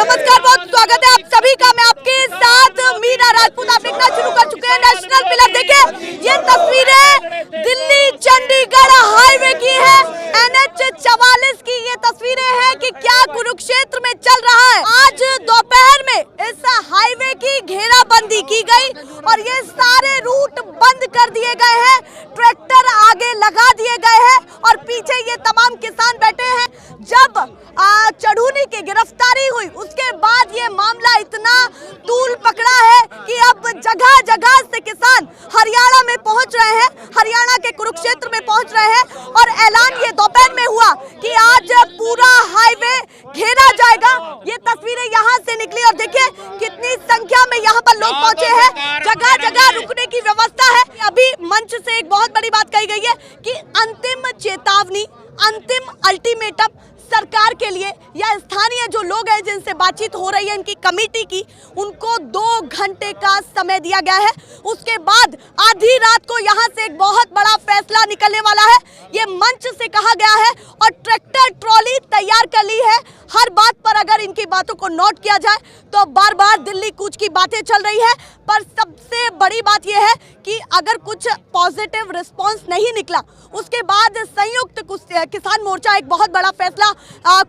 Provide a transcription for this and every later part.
नमस्कार, बहुत स्वागत है आप सभी का। मैं आपके साथ मीरा राजपूत। आप देखना शुरू कर चुके हैं नेशनल पिलर। देखिए ये तस्वीरें दिल्ली चंडीगढ़ हाईवे की है, NH 44 की ये तस्वीरें हैं कि क्या कुरुक्षेत्र में चल रहा है। आज दोपहर में इस हाईवे की घेराबंदी की गई और ये सारे रूट बंद कर दिए गए हैं, ट्रैक्टर आगे लगा दिए गए हैं और पीछे ये तमाम किसान बैठे हैं। जब चढ़ूनी की गिरफ्तारी हुई उसके बाद ये मामला इतना तूल पकड़ा है कि अब जगह जगह से किसान हरियाणा में पहुंच रहे हैं, हरियाणा के कुरुक्षेत्र में पहुंच रहे हैं और ऐलान ये दोपहर में हुआ कि आज पूरा हाईवे घेरा जाएगा। ये तस्वीरें यहां से निकली और देखिए कितनी संख्या में यहां पर लोग पहुंचे हैं, जगह जगह रुकने की व्यवस्था है। अभी मंच से एक बहुत बड़ी बात कही गई है कि अंतिम चेतावनी, अंतिम अल्टीमेटम सरकार के लिए या स्थानीय जो लोग हैं जिनसे बातचीत हो रही है इनकी कमेटी की, उनको 2 घंटे का समय दिया गया है। उसके बाद आधी रात को यहां से एक बहुत बड़ा फैसला निकलने वाला है, ये मंच से कहा गया है और ट्रैक्टर ट्रॉली तैयार कर ली है। हर बात पर अगर इनकी बातों को नोट किया जाए तो बार बार दिल्ली कूच की बातें चल रही है, पर सबसे बड़ी बात यह है कि अगर कुछ पॉजिटिव रिस्पांस नहीं निकला उसके बाद संयुक्त किसान मोर्चा एक बहुत बड़ा फैसला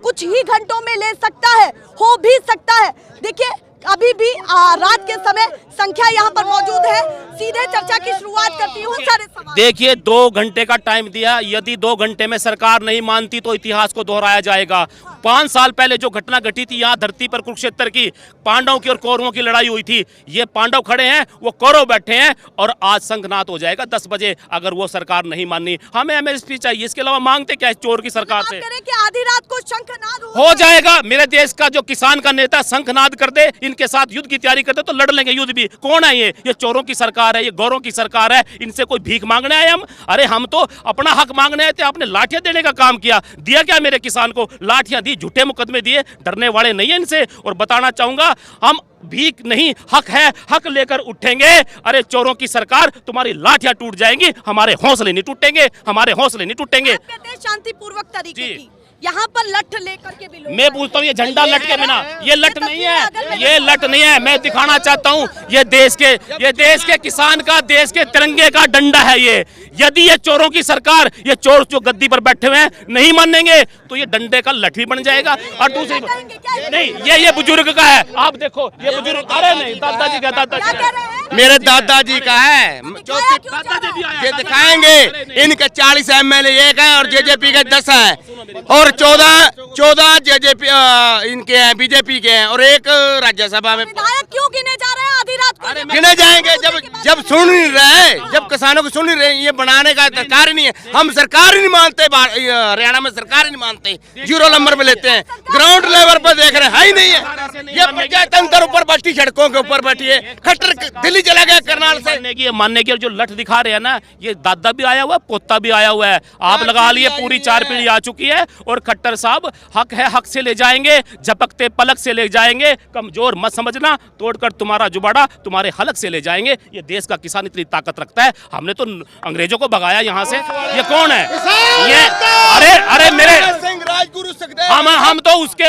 कुछ ही घंटों में ले सकता है, हो भी सकता है। देखिए अभी भी रात के समय संख्या यहाँ पर मौजूद है। सीधे चर्चा की शुरुआत करती हूँ। सारे सवाल देखिए 2 घंटे का टाइम दिया, यदि 2 घंटे में सरकार नहीं मानती तो इतिहास को दोहराया जाएगा। 5 साल पहले जो घटना घटी थी यहाँ धरती पर कुरुक्षेत्र की, पांडवों की और कौरवों की लड़ाई हुई थी। ये पांडव खड़े हैं, वो कौरव बैठे हैं और आज शंखनाद हो जाएगा 10 बजे अगर वो सरकार नहीं माननी। हमें MSP चाहिए, इसके अलावा मांगते क्या है चोर की सरकार से? कि आधी रात को शंखनाद हो जाएगा। मेरे देश का जो किसान का नेता शंखनाद कर दे, इनके साथ युद्ध की तैयारी करते तो लड़ लेंगे युद्ध भी। कौन है ये चोरों की सरकार है, ये गौरों की सरकार है। इनसे कोई भीख मांगने आए हम? अरे हम तो अपना हक मांगने आए थे। आपने लाठियां देने का काम किया, दिया क्या मेरे किसान को? लाठियां दी, झूठे मुकदमे दिए। डरने वाले नहीं है इनसे। और बताना चाहूंगा हम भीख नहीं, हक है, हक लेकर उठेंगे। अरे चोरों की सरकार, तुम्हारी लाठियां टूट जाएंगी, हमारे हौसले नहीं टूटेंगे, हमारे हौसले नहीं टूटेंगे। शांतिपूर्वक तरीके की यहाँ पर लठ लेकर के भी लोग, मैं पूछता हूँ ये झंडा लट के बिना, ये लट नहीं है, ये लट नहीं है। मैं दिखाना चाहता हूँ ये देश के किसान का, देश के तिरंगे का डंडा है ये। यदि ये चोरों की सरकार, ये चोर जो गद्दी पर बैठे हुए हैं नहीं मानेंगे तो ये डंडे का लठ भी बन जाएगा। और दूसरी नहीं, ये बुजुर्ग का है। आप देखो ये बुजुर्ग, अरे नहीं दादाजी का, दादाजी मेरे दादाजी का है, ये दिखाएंगे। इनके 40 MLA एक है और JJP के 10 है और 14 JJP इनके हैं, BJP के हैं और एक राज्यसभा में। क्यों गिने जा रहे हैं आधी रात को? गिने जाएंगे जब सुन नहीं रहे, जब किसानों को सुन नहीं रहे। ये बनाने का सरकार ही नहीं है, हम सरकार ही नहीं मानते। हरियाणा में सरकार ही नहीं मानते, 0 नंबर पे लेते हैं। ग्राउंड लेवल पर देख रहे हैं, ही नहीं है। ये पंचायत ऊपर बैठी, सड़कों के ऊपर बैठी है। खट्टर दिल्ली चला गया करनाल से। मानने की जो लठ दिखा रहे हैं ना, ये दादा भी आया हुआ है, पोता भी आया हुआ है। आप लगा लिए, पूरी 4 पीढ़ी आ चुकी है। और खट्टर साहब हक है, हक से ले जाएंगे, झपकते पलक से ले जाएंगे। कमजोर मत समझना, तोड़कर तुम्हारा जुबाड़ा तुम्हारे हलक से ले जाएंगे। ये देश का किसान इतनी ताकत रखता है। हमने तो अंग्रेजों को भगाया यहाँ से। ये कौन है ये? अरे मेरे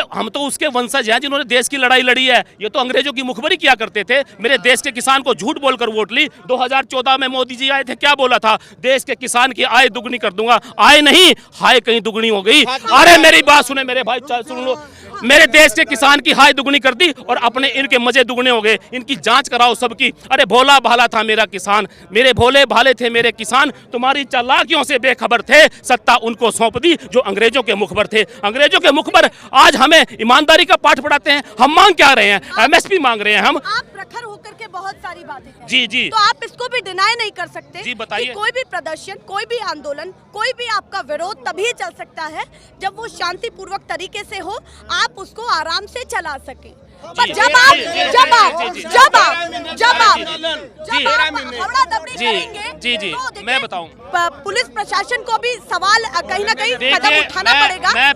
हम तो उसके वंशज हैं जिन्होंने देश की लड़ाई लड़ी है। ये तो अंग्रेजों की मुखबरी किया करते थे। मेरे देश के किसान को झूठ बोलकर वोट ली। 2014 में मोदी जी आए थे, क्या बोला था? देश के किसान की आय दुगनी कर दूंगा। आय नहीं, हाय कहीं दुगनी हो गई। अरे मेरी बात सुने मेरे भाई, सुन लो। मेरे देश के किसान की हाय दुगनी कर दी और अपने इनके मजे दुगने हो गए। इनकी जांच कराओ सबकी। अरे भोला भाला था मेरा किसान, मेरे भोले भाले थे मेरे किसान। तुम्हारी चालाकियों से बेखबर थे, सत्ता उनको सौंप दी जो अंग्रेजों के मुखबर थे। अंग्रेजों के मुखबर आज हमें ईमानदारी का पाठ पढ़ाते हैं। हम मांग क्या रहे हैं? MSP मांग रहे हैं हम। आप प्रखर होकर के बहुत सारी बातें करें। जी तो आप इसको भी डिनाई नहीं कर सकते। जी बताइए। कोई भी प्रदर्शन, कोई भी आंदोलन, कोई भी आपका विरोध तभी चल सकता है जब वो शांतिपूर्वक तरीके से हो, आप उसको आराम से चला सके। पर जब आप हवड़ा दबड़ी करेंगे, जी, तो देखिए, मैं बताऊं, पुलिस प्रशासन को भी सवाल कहीं ना कहीं कदम उठाना पड़ेगा। मैं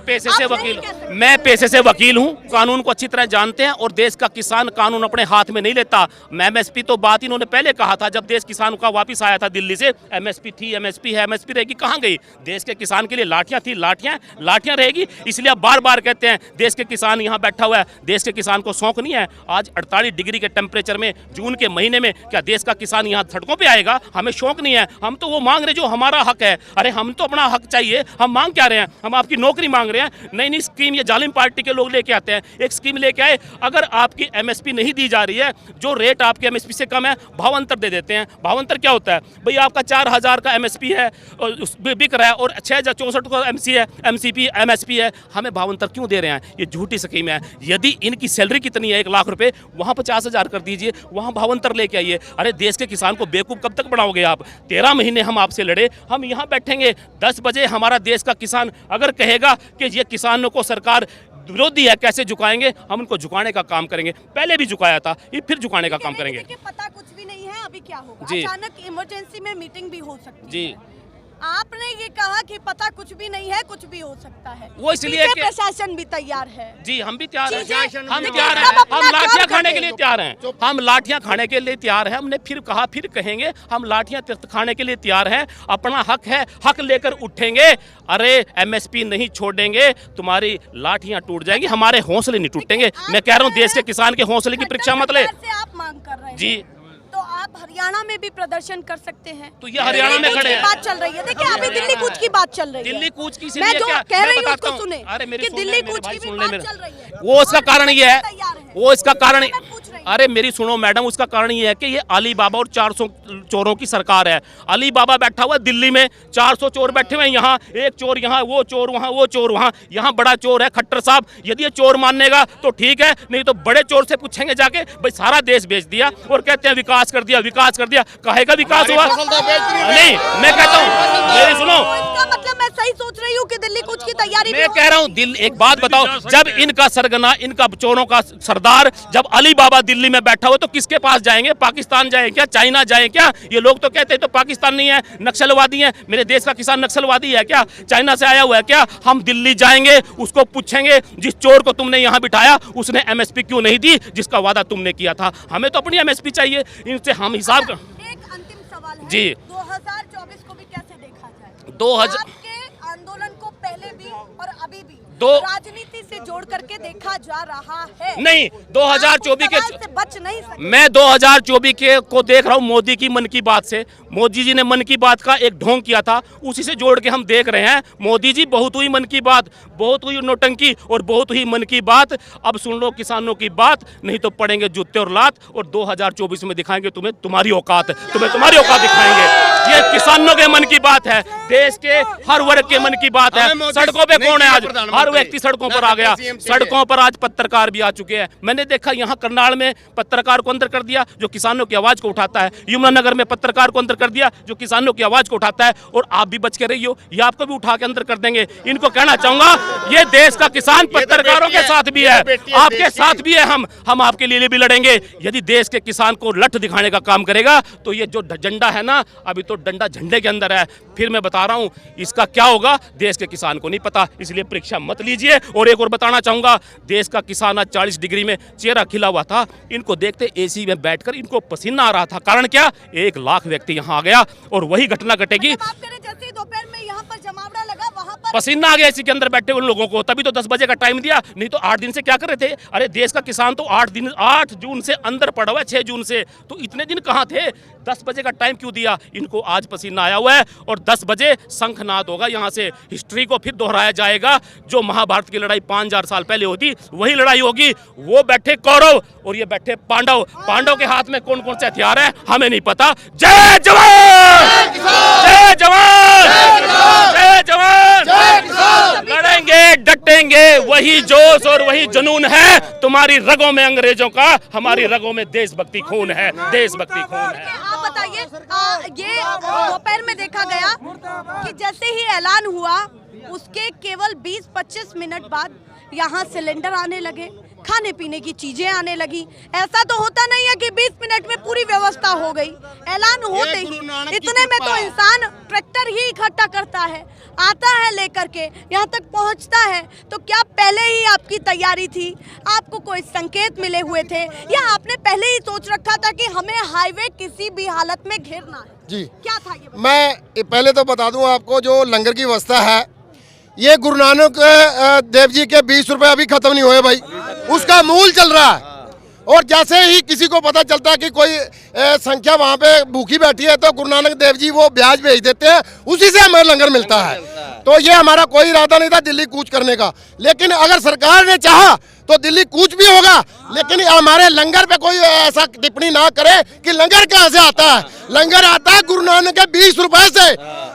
पेशे से वकील हूं, कानून को अच्छी तरह जानते हैं, और देश का किसान कानून अपने हाथ में नहीं लेता। एमएसपी तो बात इन्होंने पहले कहा था, जब देश किसान का वापस आया था दिल्ली से, एमएसपी थी, एमएसपी है, एमएसपी रहेगी, कहां गई? देश के किसान के लिए लाठियां थी, लाठियां रहेगी। इसलिए आप बार बार कहते हैं देश के किसान यहाँ बैठा हुआ है। देश के किसान को शौक नहीं है? आज 48 डिग्री के टेम्परेचर में जून के महीने में क्या देश का किसान यहाँ सड़कों पे आएगा? हमें शौक नहीं है, हम तो वो मांग रहे जो हमारा हक है। अरे हम तो अपना हक चाहिए, हम मांग क्या रहे हैं? हम आपकी नौकरी मांग रहे हैं। नई नई स्कीम ये जालिम पार्टी के लोग लेके आते हैं, एक स्कीम लेके आए, अगर आपकी एमएसपी नहीं दी जा रही है, जो रेट आपके एमएसपी से कम है, भावांतर दे देते हैं। भावांतर क्या होता है भाई? आपका 4000 का एमएसपी है और बिक रहा है, और 6064 का एमएसपी है, हमें भावांतर क्यों दे रहे हैं? ये झूठी स्कीम है। यदि इनकी सैलरी कितनी है 1 लाख रुपए, वहाँ 50,000 कर दीजिए, वहाँ भावांतर लेके आइए। अरे देश के किसान को बेवकूफ़ कब तक बनाओगे आप? 13 महीने हम आपसे लड़े, हम यहाँ बैठेंगे 10 बजे। हमारा देश का किसान अगर कहेगा कि ये किसानों को सरकार विरोधी है, कैसे झुकाएंगे? हम उनको झुकाने का काम करेंगे। पहले भी झुकाया था, ये फिर झुकाने का काम करेंगे। पता कुछ भी नहीं है अभी क्या होगा, जी। अचानक इमरजेंसी में मीटिंग भी हो सकती है। जी, आपने ये कहा कि पता कुछ भी नहीं है, कुछ भी हो सकता है। वो इसलिए कि प्रशासन भी तैयार है। जी, हम भी तैयार हैं, हम देखिए, तैयार हैं, सब अपना हम लाठियां काम खाने करते के लिए हैं। तैयार हैं, हम लाठियां खाने के लिए तैयार हैं। हमने फिर कहा, फिर कहेंगे, हम लाठियां खाने के लिए तैयार हैं। अपना हक है, हक लेकर उठेंगे। अरे एमएसपी नहीं छोड़ेंगे, तुम्हारी लाठियां टूट जाएंगी, हमारे हौसले नहीं टूटेंगे। मैं कह रहा हूँ देश के किसान के हौसले की परीक्षा मत ले। आप मांग कर रहे हैं जी, तो आप हरियाणा में भी प्रदर्शन कर सकते हैं। तो ये हरियाणा में खड़े हैं। बात चल रही है, देखिए अभी दिल्ली कूच की बात चल रही है। दिल्ली कूच की मैं जो कह रही हूँ उसको हूँ। सुने। अरे मेरी कि सुन ले, दिल्ली मेरे कूच भाई की भी सुन ले बात मेरे। चल रही है। वो इसका कारण ये है, वो इसका कारण, मैं पूछ रही हूँ। अरे मेरी सुनो मैडम, उसका कारण ये है कि ये अली बाबा और 400 चोरों की सरकार है। अली बाबा बैठा हुआ है दिल्ली में, 400 चोर बैठे हुए हैं यहाँ, एक चोर यहाँ, वो चोर वहाँ, वो चोर वहाँ। यहाँ बड़ा चोर है खट्टर साहब, यदि ये चोर मानेगा तो ठीक है, नहीं तो बड़े चोर से पूछेंगे जाके, भाई सारा देश बेच दिया और कहते हैं विकास कर दिया, विकास कर दिया। कहेगा विकास हुआ? नहीं, मैं कहता हूँ, मेरी सुनो, इसका मतलब मैं सही सोच रही हूँ कि दिल्ली कूच की तैयारी मैं कह रहा हूँ एक बात बताओ, जब इनका सरगना, इनका चोरों का सरदार जब अली बाबा दिल्ली में बैठा हो, तो किसके पास जाएंगे? पाकिस्तान जाएं क्या? चाइना जाएं क्या? ये लोग तो कहते हैं तो पाकिस्तान नहीं है, नक्सलवादी है। मेरे देश का किसान नक्सलवादी है क्या? चाइना से आया हुआ है क्या? हम दिल्ली जाएंगे, उसको पूछेंगे जिस चोर को तुमने यहाँ बिठाया उसने एमएसपी क्यों नहीं दी जिसका वादा तुमने किया था? हमें तो अपनी एमएसपी चाहिए, इनसे हम हिसाब। एक अंतिम सवाल है, जी। 2024 को भी कैसे देखा जाए? 2000 आपके आंदोलन को पहले भी और अभी भी दो- राजनीति से जोड़ करके देखा जा रहा है। नहीं, 2024 आप उस सवाल से बच नहीं सकते। मैं 2024 के को देख रहा हूँ मोदी की मन की बात से। मोदी जी ने मन की बात का एक ढोंग किया था, उसी से जोड़ के हम देख रहे हैं। मोदी जी बहुत हुई मन की बात, बहुत हुई नोटंकी और बहुत हुई मन की बात। अब सुन लो किसानों की बात, नहीं तो पड़ेंगे जूते और लात, और 2024 में दिखाएंगे तुम्हें तुम्हारी औकात, तुम्हें तुम्हारी औकात दिखाएंगे। ये किसानों के मन की बात है, देश के हर वर्ग के मन की बात है। सड़कों पे कौन है आज? हर व्यक्ति सड़कों पर आ गया। सड़कों पर आज पत्रकार भी आ चुके हैं। मैंने देखा यहाँ करनाल में पत्रकार को अंदर कर दिया जो किसानों की आवाज को उठाता है, यमुनानगर में पत्रकार को अंदर कर दिया जो किसानों की आवाज को उठाता है। और आप भी बच के रहियो, ये आपको भी उठा के अंदर कर देंगे। इनको कहना चाहूंगा, ये देश का किसान पत्रकारों के साथ भी है, आपके साथ भी है। हम आपके लिए भी लड़ेंगे। यदि देश के किसान को लठ दिखाने का काम करेगा तो ये जो झंडा है ना, अभी तो डंडा झंडे के अंदर है। फिर मैं बता रहा हूँ इसका क्या होगा देश के किसान को नहीं पता, इसलिए परीक्षा मत लीजिए। और एक और बताना चाहूंगा, देश का किसान आज 40 डिग्री में चेहरा खिला हुआ था, इनको देखते एसी में बैठकर इनको पसीना आ रहा था। कारण क्या? 1 लाख व्यक्ति यहाँ आ गया और वही घटना घटेगी। जैसे दोपहर में यहाँ पर जमावड़ा लगा, वहाँ पर पसीना आ गया इसी के अंदर बैठे उन लोगों को, तभी तो 10 बजे का टाइम दिया, नहीं तो 8 दिन से क्या कर रहे थे? अरे देश का किसान तो 8 जून से अंदर पड़ा हुआ है, 6 जून से, तो इतने दिन कहाँ थे? 10 बजे का टाइम क्यों दिया? इनको आज पसीना आया हुआ है और 10 बजे शंखनाद होगा यहाँ से। हिस्ट्री को फिर दोहराया जाएगा। जो महाभारत की लड़ाई 5000 साल पहले होती वही लड़ाई होगी। वो बैठे कौरव और ये बैठे पांडव। पांडव के हाथ में कौन कौन से हथियार है हमें नहीं पता। जय जवान, जय जवान, जय जवान। लड़ेंगे, डटेंगे, वही जोश और वही जुनून है। तुम्हारी रगों में अंग्रेजों का, हमारी रगों में देशभक्ति खून है, देशभक्ति खून है। आप बताइए, ये दोपहर में देखा गया कि जैसे ही ऐलान हुआ उसके केवल 20-25 मिनट बाद यहाँ सिलेंडर आने लगे, खाने पीने की चीजें आने लगी। ऐसा तो होता नहीं है कि 20 मिनट में पूरी व्यवस्था हो गई। ऐलान होते ही इतने में तो इंसान ट्रैक्टर ही इकट्ठा करता है, आता है लेकर के यहाँ तक पहुँचता है। तो क्या पहले ही आपकी तैयारी थी, आपको कोई संकेत मिले हुए थे, या आपने पहले ही सोच रखा था कि हमें हाईवे किसी भी हालत में घेरना है? जी, क्या था ये? मैं पहले तो बता दूं आपको, जो लंगर की व्यवस्था है ये गुरु नानक देव जी के 20 रुपए अभी खत्म नहीं हुए भाई, उसका मूल चल रहा है। और जैसे ही किसी को पता चलता है कि कोई संख्या वहाँ पे भूखी बैठी है तो गुरु नानक देव जी वो ब्याज भेज देते हैं, उसी से हमें लंगर मिलता है। तो ये हमारा कोई इरादा नहीं था दिल्ली कूच करने का, लेकिन अगर सरकार ने चाहा तो दिल्ली कूच भी होगा, लेकिन हमारे लंगर पे कोई ऐसा टिप्पणी ना करे कि लंगर कहाँ से आता है। लंगर आता है गुरु नानक के 20 रुपए से,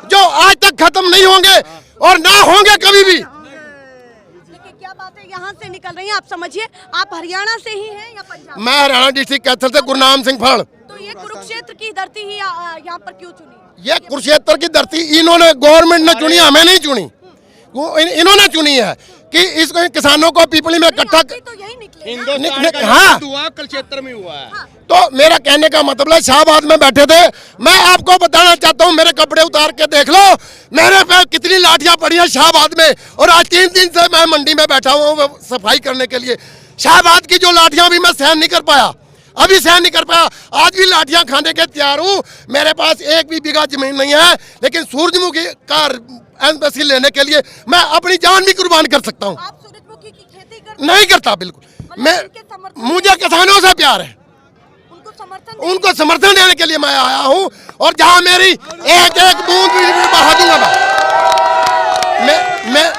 जो आज तक खत्म नहीं होंगे और ना होंगे कभी भी। देखिए क्या बातें यहाँ से निकल रही हैं, आप समझिए। आप हरियाणा से ही हैं या पंजाब? मैं हरियाणा डिस्ट्रिक्ट कैथल से गुरनाम सिंह फड़। तो ये कुरुक्षेत्र की धरती ही यहाँ पर क्यों चुनी? ये कुरुक्षेत्र की धरती इन्होंने, गवर्नमेंट ने चुनी, हमें नहीं चुनी, इन्होंने चुनी है कि इस किसानों को पीपली में इकट्ठा। तो यही निकले ना? हाँ, कल क्षेत्र में हुआ है। तो मेरा कहने का मतलब है, शाहबाद में बैठे थे। मैं आपको बताना चाहता हूँ, मेरे कपड़े उतार के देख लो, मेरे पे कितनी लाठियां पड़ी हैं शाहबाद में। और आज 3 दिन से मैं मंडी में बैठा हुआ हूँ सफाई करने के लिए। शाहबाद की जो लाठियां भी मैं सहन नहीं कर पाया, अभी सहन नहीं कर पाया, आज भी लाठियां खाने के तैयार हूँ। मेरे पास 1 भी बीघा जमीन नहीं है, लेकिन सूरजमुखी का एम्बेसी लेने के लिए मैं अपनी जान भी कुर्बान कर सकता हूँ। आप सूरजमुखी की खेती करते? नहीं करता बिल्कुल। मैं, मुझे किसानों से प्यार है, उनको समर्थन देने के लिए मैं आया हूँ। और जहाँ मेरी एक एक बूंद भी बहा दूंगा मैं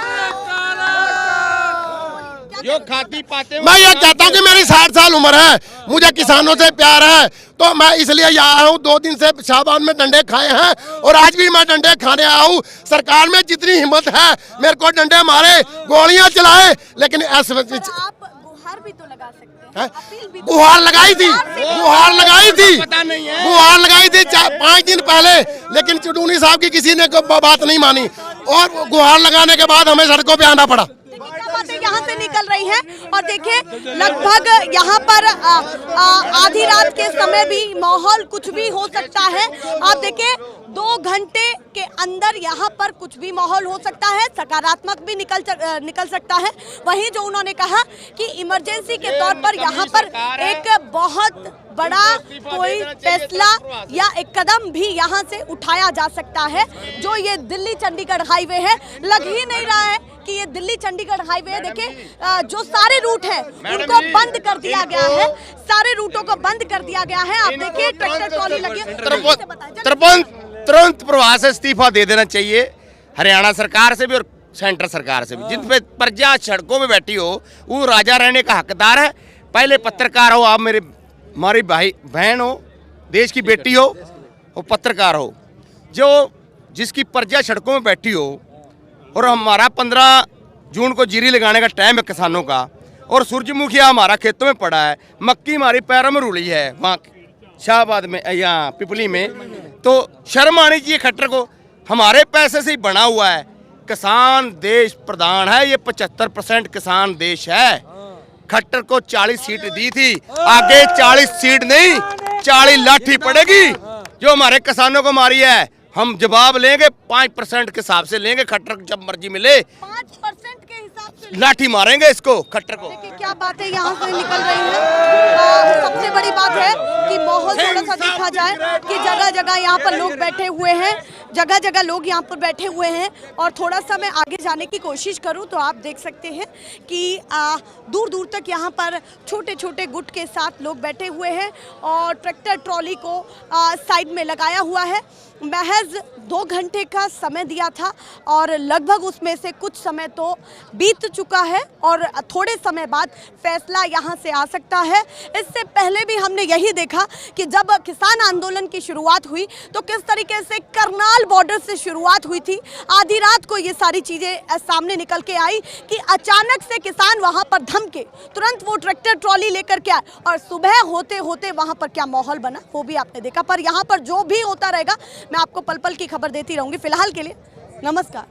जो खाती पाते मैं ये कहता हूँ कि मेरी 60 साल उम्र है, मुझे किसानों से प्यार है, तो मैं इसलिए यहाँ आया हूँ। 2 दिन से शाहबाद में डंडे खाए हैं और आज भी मैं डंडे खाने आया हूँ। सरकार में जितनी हिम्मत है मेरे को डंडे मारे, गोलियां चलाए, लेकिन ऐसे आप गुहार भी तो लगा सकते हैं, अपील भी तो। गुहार लगाई थी, गुहार लगाई थी, पता नहीं है। गुहार लगाई थी 5 दिन पहले, लेकिन चुटूनी साहब की किसी ने बात नहीं मानी और गुहार लगाने के बाद हमें सड़कों पे आना पड़ा। बातें यहाँ से निकल रही हैं। और देखिए लगभग यहाँ पर आधी रात के समय भी माहौल कुछ भी हो सकता है। आप देखिए 2 घंटे के अंदर यहाँ पर कुछ भी माहौल हो सकता है, सकारात्मक भी निकल सकता है। वहीं जो उन्होंने कहा कि इमरजेंसी के तौर पर यहाँ पर एक बहुत बड़ा कोई फैसला या एक कदम भी यहाँ से उठाया जा सकता है। जो ये दिल्ली चंडीगढ़ हाईवे है, लग ही नहीं रहा है कि ये दिल्ली चंडीगढ़ हाईवे है। देखिए जो सारे रूट है उनको बंद कर दिया गया है, सारे रूटों को बंद कर दिया गया है। आप देखिए ट्रैक्टर ट्रॉली लगी है। तुरंत प्रभाव से इस्तीफा दे देना चाहिए, हरियाणा सरकार से भी और सेंट्रल सरकार से भी। जिन पे प्रजा सड़कों में बैठी हो वो राजा रहने का हकदार है। पहले पत्रकार हो, आप हमारी भाई बहन हो, देश की बेटी हो, और पत्रकार हो, जो जिसकी प्रजा सड़कों में बैठी हो। और हमारा 15 जून को जीरी लगाने का टाइम है किसानों का, और सूरजमुखिया हमारा खेतों में पड़ा है, मक्की हमारी पैरों में रुली है वहाँ शाहबाद में या पिपली में। तो शर्म आनी चाहिए खट्टर को, हमारे पैसे से ही बना हुआ है। किसान देश प्रधान है, ये 75% किसान देश है। खट्टर को 40 सीट दी थी, आगे 40 सीट नहीं 40 लाठी पड़ेगी जो हमारे किसानों को मारी है। हम जवाब लेंगे, 5% के हिसाब से लेंगे, खट्टर को जब मर्जी मिले 5% के हिसाब से लाठी मारेंगे इसको, खट्टर को। देखिए क्या बातें यहाँ से निकल रही हैं। सबसे बड़ी बात है कि माहौल थोड़ा सा देखा जाए कि जगह जगह यहाँ पर लोग बैठे हुए हैं, जगह जगह लोग यहाँ पर बैठे हुए हैं। और थोड़ा सा मैं आगे जाने की कोशिश करूँ तो आप देख सकते हैं कि दूर दूर तक यहाँ पर छोटे छोटे गुट के साथ लोग बैठे हुए हैं और ट्रैक्टर ट्रॉली को साइड में लगाया हुआ है। महज 2 घंटे का समय दिया था और लगभग उसमें से कुछ समय तो बीत चुका है और थोड़े समय बाद फैसला यहाँ से आ सकता है। इससे पहले भी हमने यही देखा कि जब किसान आंदोलन की शुरुआत हुई तो किस तरीके से करनाल बॉर्डर से शुरुआत हुई थी। आधी रात को ये सारी चीज़ें सामने निकल के आई कि अचानक से किसान वहाँ पर धमके, तुरंत वो ट्रैक्टर ट्रॉली लेकर के आए और सुबह होते होते वहाँ पर क्या माहौल बना वो भी आपने देखा। पर यहाँ पर जो भी होता रहेगा मैं आपको पल पल की खबर देती रहूँगी। फिलहाल के लिए नमस्कार।